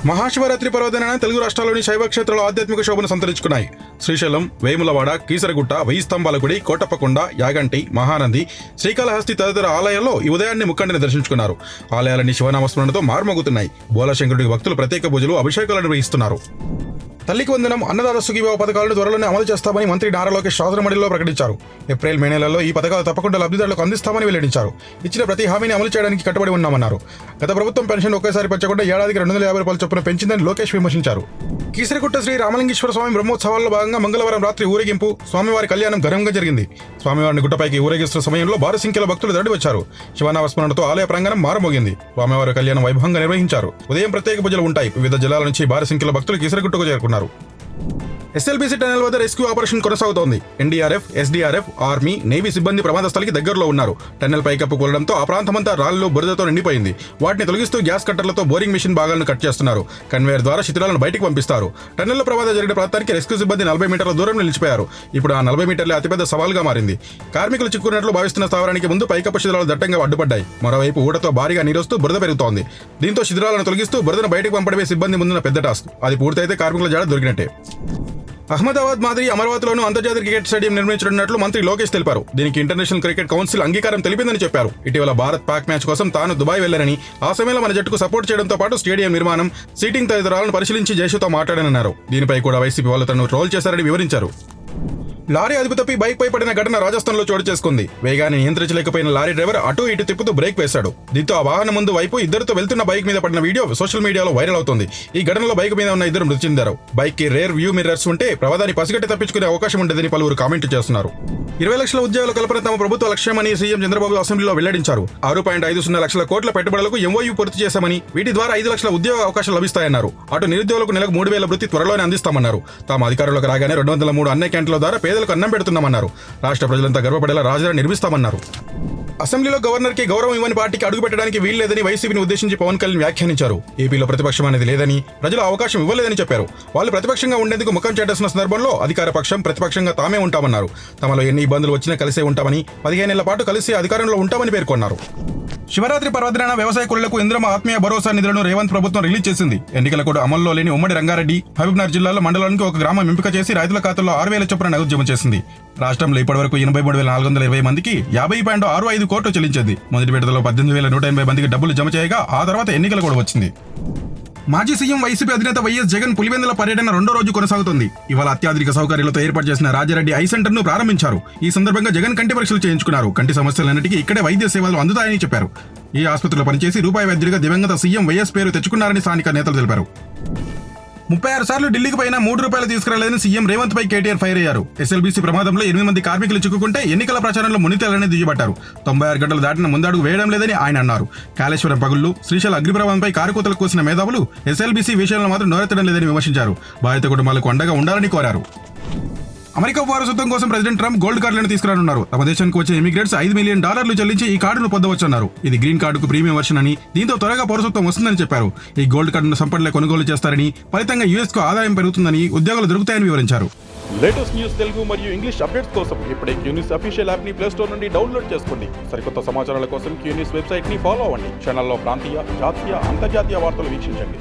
మహాశివరాత్రి పర్వదినాన తెలుగు రాష్ట్రాల్లోని శైవ క్షేత్రాలు ఆధ్యాత్మిక శోభను సంతరించుకున్నాయి. శ్రీశైలం, వేములవాడ, కీసరగుట్ట, వెయ్యి స్తంభాల గుడి, కోటప్పకొండ, యాగంటి, మహానంది, శ్రీకాళహస్తి తదితర ఆలయాల్లో ఈ ఉదయాన్నే ముక్కంటిని దర్శించుకున్నారు. ఆలయాలన్నీ శివనామస్మరణతో మారుమోగుతున్నాయి. బోలాశంకరుడికి భక్తులు ప్రత్యేక పూజలు, అభిషేకాలు నిర్వహిస్తున్నారు. తల్లికి వందనం, అన్నదాత సుఖీభావ పథకాలను త్వరలోనే అమలు చేస్తామని మంత్రి నారా లోకేష్ శాసనమండలిలో ప్రకటించారు. ఏప్రిల్, మే నెలల్లో ఈ పథకాలు తప్పకుండా లబ్ధిదారులకు అందిస్తామని వెల్లడించారు. ఇచ్చిన ప్రతి హామీని అమలు చేయడానికి కట్టుబడి ఉన్నామన్నారు. గత ప్రభుత్వం పెన్షన్ ఒకేసారి పెంచకుండా ఏడాదికి 250 రూపాయల చొప్పున పెంచిందని లోకేష్ విమర్శించారు. కీసరగుట్ట శ్రీ రామలింగేశ్వర స్వామి బ్రహ్మోత్సవాల్లో భాగంగా మంగళవారం రాత్రి ఊరేగింపు, స్వామివారి కళ్యాణం ఘనంగా జరిగింది. స్వామివారిని గుట్టపైకి ఊరేగిస్తున్న సమయంలో భారీ సంఖ్యలో భక్తులు తరలి వచ్చారు. శివనామస్మరణతో ఆలయ ప్రాంగణం మారుమోగింది. స్వామివారి కళ్యాణం వైభవంగా నిర్వహించారు. ఉదయం ప్రత్యేక పూజలు ఉంటాయి. వివిధ జిల్లాల నుంచి భారీ సంఖ్యలో భక్తులు కీసరగుట్టకు చేరుకున్నారు. ఎస్ఎల్బీసీ టనల్ వద్ద రెస్క్యూ ఆపరేషన్ కొనసాగుతోంది. ఎన్డీఆర్ఎఫ్, ఎస్డీఆర్ఎఫ్, ఆర్మీ, నేవీ సిబ్బంది ప్రమాద స్థలికి దగ్గరలో ఉన్నారు. టన్నెల్ పైకప్పు కూలడంతో ఆ ప్రాంతమంతా రాళ్లు, బురదతో నిండిపోయింది. వాటిని తొలగిస్తూ గ్యాస్ కట్టర్లతో బోరింగ్ మిషన్ భాగాలను కట్ చేస్తున్నారు. కన్వేయర్ ద్వారా శిథిలాలను బయటకు పంపిస్తారు. టన్నెల్లో ప్రమాదం జరిగిన ప్రాంతానికి రెస్క్యూ సిబ్బంది 40 మీటర్ల దూరంలో నిలిచిపోయారు. ఇప్పుడు ఆ 40 మీటర్లే అతిపెద్ద సవాల్గా మారింది. కార్మికులు చిక్కున్నట్లు భావిస్తున్న స్థావరానికి ముందు పైకప్పు శిథిలాలు దట్టంగా అడ్డుపడ్డాయి. మరోవైపు ఊడతో భారీగా నీరొస్తూ బురద పెరుగుతోంది. దీంతో శిథిలాలను తొలగిస్తూ బురదను బయటకు పంపడమే సిబ్బంది ముందున్న పెద్ద టాస్క్. అది పూర్తయితే కార్మికుల జాడ దొరికినట్టే. అహ్మదాబాద్ మాదిరి అమరావతిలోనూ అంతర్జాతీయ క్రికెట్ స్టేడియం నిర్మించనున్నట్లు మంత్రి లోకేష్ తెలిపారు. దీనికి ఇంటర్నేషనల్ క్రికెట్ కౌన్సిల్ అంగీకారం తెలిపిందని చెప్పారు. ఇటీవల భారత్ పాక్ మ్యాచ్ కోసం తాను దుబాయ్ వెళ్లారని, ఆ సమయంలో మన జట్టుకు సపోర్ట్ చేయడంతో పాటు స్టేడియం నిర్మాణం, సీటింగ్ తదితరాలను పరిశీలించి జైషుతో మాట్లాడానన్నారు. దీనిపై కూడా వైసీపీ వాళ్ళు తనను ట్రోల్ చేశారని వివరించారు. లారీ అదుపు తప్పి బైక్ పై పడిన ఘటన రాజస్థాన్లో చోటు చేసుకుంది. వేగాన్ని నియంత్రించలేకపోయిన లారీ డ్రైవర్ అటు ఇటు తిప్పుతూ బ్రేక్ వేశాడు. దీంతో ఆ వాహనం ముందు వైపు ఇద్దరితో వెళ్తున్న బైక్ మీద పడిన వీడియో సోషల్ మీడియాలో వైరల్ అవుతుంది. ఈ ఘటనలో బైక్ మీద ఉన్న ఇద్దరు మృతి చెందారు. బైక్ కి రేర్ వ్యూ మిర్రర్స్ ఉంటే ప్రమాదాన్ని పసిగట్టి తప్పించుకునే అవకాశం ఉండేదని పలువురు కామెంట్ చేస్తున్నారు. 20 లక్షల ఉద్యోగాల కల్పన తమ ప్రభుత్వ లక్ష్యమని సీఎం చంద్రబాబు అసెంబ్లీలో వెల్లడించారు. 6.50 లక్షల కోట్ల పెట్టుబడులకు ఎంఓయూ పూర్తి చేశామని, వీటి ద్వారా 5 లక్షల ఉద్యోగ అవకాశాలు లభిస్తాయన్నారు. అటు నిరుద్యోగులకు నెలకు 3,000 వృత్తి త్వరలోనే అందిస్తామన్నారు. తాము అధికారంలోకి రాగానే 203 అన్న క్యాంటీన్ల ద్వారా పేదలకు అన్నం పెడుతున్నామన్నారు. రాష్ట్ర ప్రజలంతా గర్వపడేలా రాజధాని నిర్మిస్తామన్నారు. అసెంబ్లీలో గవర్నర్ కి గౌరవం ఇవ్వని పార్టీకి అడుగు పెట్టడానికి వీల్లేదని వైసీపీని ఉద్దేశించి పవన్ కళ్యాణ్ వ్యాఖ్యానించారు. ఏపీలో ప్రతిపక్షం అనేది లేదని, ప్రజలు అవకాశం ఇవ్వలేదని చెప్పారు. వాళ్ళు ప్రతిపక్షంగా ఉండేందుకు ముఖం చేటేసిన సందర్భంలో అధికార పక్షం, ప్రతిపక్షంగా తామే ఉంటామన్నారు. తమలో ఎన్ని ఇబ్బందులు వచ్చినా కలిసే ఉంటామని, 15 ఏళ్ల పాటు కలిసి అధికారంలో ఉంటామని పేర్కొన్నారు. శివరాత్రి పర్వదినాన వ్యవసాయ కూలీలకు ఇంద్రమ ఆత్మీయ భరోసా నిధులను రేవంత్ ప్రభుత్వం రిలీజ్ చేసింది. ఎన్నికల కూడా అమల్లో లేని ఉమ్మడి రంగారెడ్డి, మహబూబ్నగర్ జిల్లాలో మండలానికి ఒక గ్రామం ఎంపిక చేసి రైతుల ఖాతాల్లో 6,000 చొప్పున నగదు జమ చేసింది. రాష్ట్రంలో ఇప్పటివరకు 83,420 మందికి 50.65 కోట్లు చెల్లించింది. మొదటి విడతలో 18,180 మందికి డబ్బులు జమ చేయగా ఆ తర్వాత ఎన్నికలు కూడా వచ్చింది. మాజీ సీఎం వైసీపీ అధినేత వైఎస్ జగన్ పులివెందుల పర్యటన 2వ రోజు కొనసాగుతోంది. ఇవాళ అత్యాధునిక సౌకర్యాలతో ఏర్పాటు చేసిన రాజారెడ్డి ఐ సెంటర్ ను ప్రారంభించారు. ఈ సందర్భంగా జగన్ కంటి పరీక్షలు చేయించుకున్నారు. కంటి సమస్యలన్నిటికీ ఇక్కడే వైద్య సేవలు అందుతాయని చెప్పారు. ఈ ఆసుపత్రిలో పనిచేసి రూపాయి వైద్యుడిగా దివంగత సీఎం వైఎస్ పేరు తెచ్చుకున్నారని స్థానిక నేతలు తెలిపారు. 36 సార్లు ఢిల్లీకి పైన 3 రూపాయలు తీసుకురాలేదని సీఎం రేవంత్ పై కేటీఆర్ ఫైర్ అయ్యారు. ఎస్ఎల్బీసీ ప్రమాదంలో 8 మంది కార్మికులు చిక్కుకుంటే ఎన్నికల ప్రచారంలో మునితేలని దుయ్యబట్టారు. 96 గంటలు దాటిన ముందడుగు వేయడం లేదని ఆయన అన్నారు. కాళేశ్వరం పగుళ్లు, శ్రీశైల అగ్నిప్రమాదంపై కారుకూతలు కూసిన మేధావులు ఎస్ఎల్బీసీ విషయంలో మాత్రం నోరెత్తడం లేదని విమర్శించారు. బాధిత కుటుంబాలకు అండగా ఉండాలని కోరారు. అమెరికా వారసత్వం కోసం ప్రెసిడెంట్ ట్రంప్ గోల్డ్ కార్డులను తీసుకురానున్నారు. తమ దేశానికి వచ్చే ఇమిగ్రెంట్స్ $5 మిలియన్ చెల్లించి ఈ కార్డును పొందవచ్చన్నారు. ఇది గ్రీన్ కార్డుకు ప్రీమియం వర్షన్ అని, దీంతో త్వరగా పౌరసత్వం వస్తుందని చెప్పారు. ఈ గోల్డ్ కార్డును సంపన్నులే కొనుగోలు చేస్తారని, ఫలితంగా యూఎస్ కు ఆదాయం పెరుగుతుందని, ఉద్యోగాలు దొరుకుతాయని వివరించారు. లేటెస్ట్ న్యూస్ తెలుగు మరియు ఇంగ్లీష్ అప్డేట్స్ కోసం ఇప్పుడే క్యూన్యూస్ అఫీషియల్ యాప్ ని ప్లే స్టోర్ నుండి డౌన్లోడ్ చేసుకోండి. సరికొత్త సమాచారాల కోసం క్యూన్యూస్ వెబ్సైట్ ని ఫాలో అవ్వండి. ఛానల్లో ప్రాంతీయ, జాతీయ, అంతర్జాతీయ వార్తలు వీక్షించండి.